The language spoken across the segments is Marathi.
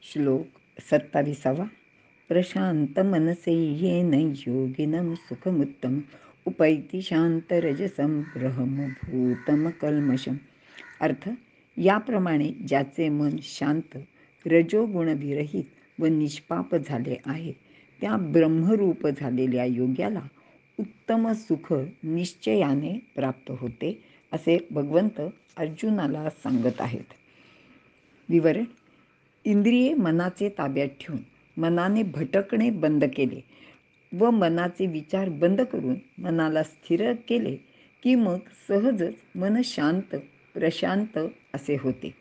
श्लोक 27. प्रशांत मनसे येन योगिनं सुखमुत्तम उपैति शांतरजसं ब्रह्मभूतम कल्मषम. अर्थ, याप्रमाणे ज्याचे मन शांत रजोगुणविरहित व निष्पाप झाले आहे, त्या ब्रह्मरूप झालेल्या योग्याला उत्तम सुख निश्चयाने प्राप्त होते, असे भगवंत अर्जुनाला सांगत आहेत. विवरण: इंद्रिये मनाचे ताब्यात ठेवून मनाने भटकणे बंद केले व मनाचे विचार बंद करून मनाला स्थिर केले की मग सहजच मन शांत प्रशांत असे होते.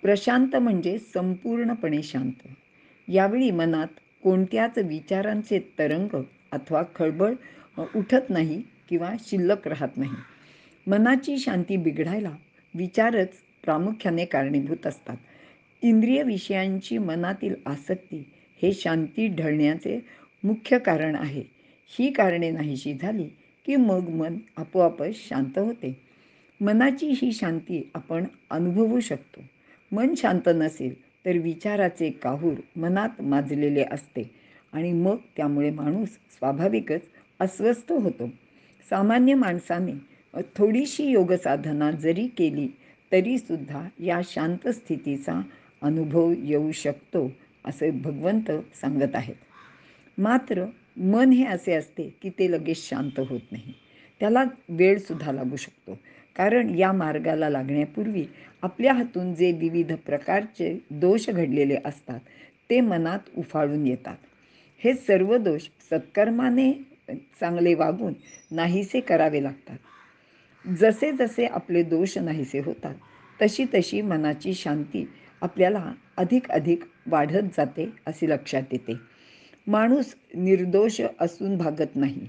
प्रशांत म्हणजे संपूर्णपणे शांत. यावेळी मनात कोणत्याच विचारांचे तरंग अथवा खळबळ उठत नाही किंवा शिल्लक राहत नाही. मनाची शांती बिघडायला विचारच प्रामुख्याने कारणीभूत असतात. इंद्रिय विषयांची मनातील आसक्ती हे शांती ढळण्याचे मुख्य कारण आहे. ही कारणे नाहीशी झाली की मग मन आपोआपच शांत होते. मनाची ही शांती आपण अनुभवू शकतो. मन शांत नसेल तर विचाराचे काहूर मनात माजलेले असते आणि मग त्यामुळे माणूस स्वाभाविकच अस्वस्थ होतो. सामान्य माणसाने थोडीशी योगसाधना जरी केली तरीसुद्धा या शांत स्थितीचा अनुभव येऊ शकतो, असे भगवंत सांगत आहेत. मात्र मन हे असे असते की ते लगेच शांत होत नाही. त्याला वेळसुद्धा लागू शकतो. कारण या मार्गाला लागण्यापूर्वी आपल्या हातून जे विविध प्रकारचे दोष घडलेले असतात ते मनात उफाळून येतात. हे सर्व दोष सत्कर्माने चांगले वागून नाहीसे करावे लागतात. जसे जसे आपले दोष नाहीसे होतात तशी तशी मनाची शांती आपल्याला अधिक अधिक वाढत जाते असे लक्षात येते. माणूस निर्दोष असून भागत नाही,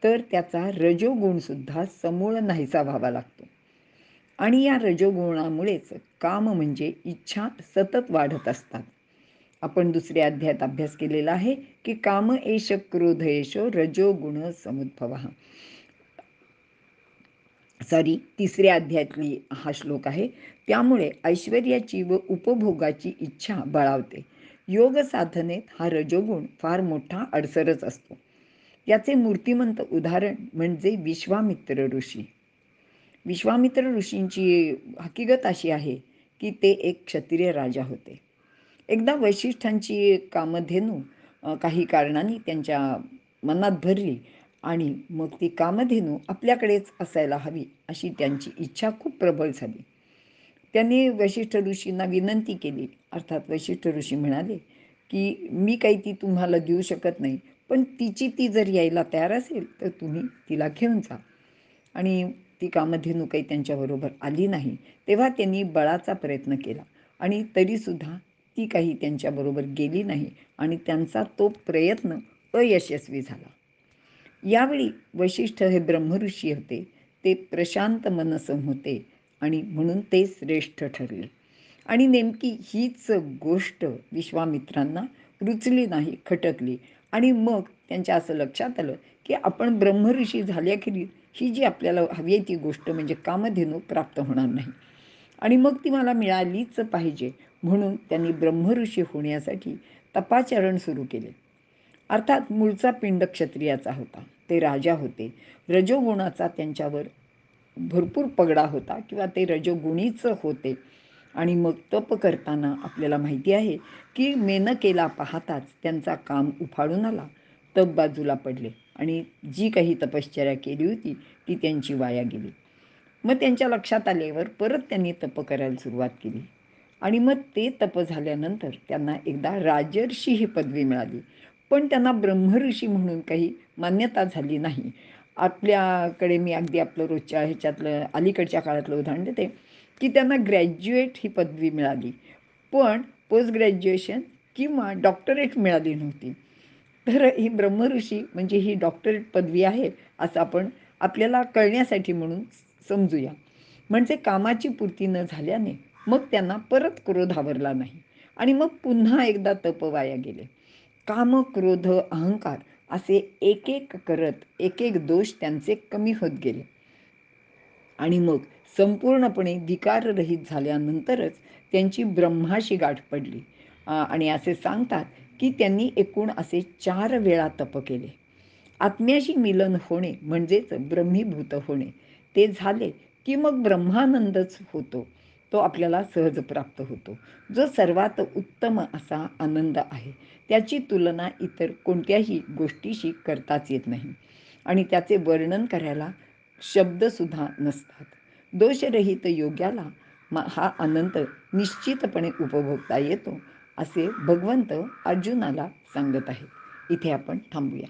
तर त्याचा रजोगुणसुद्धा समूळ नाहीसा व्हावा लागतो. आणि या रजोगुणामुळेच काम म्हणजे इच्छा सतत वाढत असतात. आपण दुसऱ्या अध्यायात अभ्यास केलेला आहे की काम एष क्रोध एषो रजोगुण समुद्भवः. तिसऱ्या अध्यायातली हा श्लोक आहे. त्यामुळे ऐश्वर्याची व उपभोगाची इच्छा बळावते. योग साधनेत हा रजोगुण फार मोठा अडसरच असतो. याचे मूर्तिमंत उदाहरण म्हणजे विश्वामित्र ऋषी. विश्वामित्र ऋषींची हकीकत अशी आहे की ते एक क्षत्रिय राजा होते. एकदा वशिष्ठांची कामधेनू काही कारणाने त्यांच्या मनात भरली आणि मग ती कामधेनू आपल्याकडेच असायला हवी अशी त्यांची इच्छा खूप प्रबळ झाली. त्यांनी वशिष्ठ ऋषींना विनंती केली. अर्थात वशिष्ठ ऋषी म्हणाले की मी काही ती तुम्हाला देऊ शकत नाही, पण तिची ती जर यायला तयार असेल तर तुम्ही तिला घेऊन जा. आणि ती कामधेनू काही त्यांच्याबरोबर आली नाही. तेव्हा त्यांनी बळाचा प्रयत्न केला आणि तरीसुद्धा ती काही त्यांच्याबरोबर गेली नाही आणि त्यांचा तो प्रयत्न अयशस्वी झाला. यावेळी वशिष्ठ हे ब्रह्मऋषी होते. ते प्रशांत मनसं होते आणि म्हणून ते श्रेष्ठ ठरले. आणि नेमकी हीच गोष्ट विश्वामित्रांना रुचली नाही, खटकली. आणि मग त्यांच्या असं लक्षात आलं की आपण ब्रह्मऋषी झाल्याखेरीज ही जी आपल्याला हवी आहे ती गोष्ट म्हणजे कामधेनू प्राप्त होणार नाही आणि मग ती मला मिळालीच पाहिजे. म्हणून त्यांनी ब्रह्मऋषी होण्यासाठी तपाचरण सुरू केले. अर्थात मूळचा पिंड क्षत्रियाचा होता. ते राजा होते. रजोगुणाचा त्यांच्यावर भरपूर पगडा होता किंवा ते रजोगुणीच होते. आणि मग तप करताना आपल्याला माहिती आहे की मेनकेला पाहताच त्यांचा काम उफाळून आला. तप बाजूला पडले आणि जी काही तपश्चर्या केली होती ती त्यांची वाया गेली. मग त्यांच्या लक्षात आल्यावर परत त्यांनी तप करायला सुरुवात केली आणि मग ते तप झाल्यानंतर त्यांना एकदा राजर्षी ही पदवी मिळाली. पण त्यांना ब्रह्मऋषी म्हणून काही मान्यता झाली नाही. आपल्याकडे मी अगदी आपलं रोजच्या ह्याच्यातलं अलीकडच्या काळातलं उदाहरण देते की त्यांना ग्रॅज्युएट ही पदवी मिळाली, पण पोस्ट ग्रॅज्युएशन किंवा डॉक्टरेट मिळाली नव्हती. तर ही ब्रह्मऋषी म्हणजे ही डॉक्टरेट पदवी आहे असं आपण आपल्याला कळण्यासाठी म्हणून समजूया. म्हणजे कामाची पूर्ती न झाल्याने मग त्यांना परत क्रोध आवरला नाही आणि मग पुन्हा एकदा तप वाया गेले. काम, क्रोध, अहंकार असे एक एक करत एक एक दोष त्यांचे कमी होत गेले आणि मग संपूर्णपणे विकाररहित झाल्यानंतरच त्यांची ब्रह्माशी गाठ पडली आणि असे सांगतात की त्यांनी एकूण असे 4 वेळा तप केले. आत्म्याशी मिलन होणे म्हणजेच ब्रह्मीभूत होणे. ते झाले की मग ब्रह्मानंदच होतो. तो आपल्याला सहज प्राप्त होतो. जो सर्वात उत्तम असा आनंद आहे. त्याची तुलना इतर कोणत्याही गोष्टीशी करताच येत नाही आणि त्याचे वर्णन करायला शब्दसुद्धा नसतात. दोषरहित योग्याला हा आनंद निश्चितपणे उपभोगता येतो, असे भगवंत अर्जुनाला सांगत आहेत. इथे आपण थांबूया.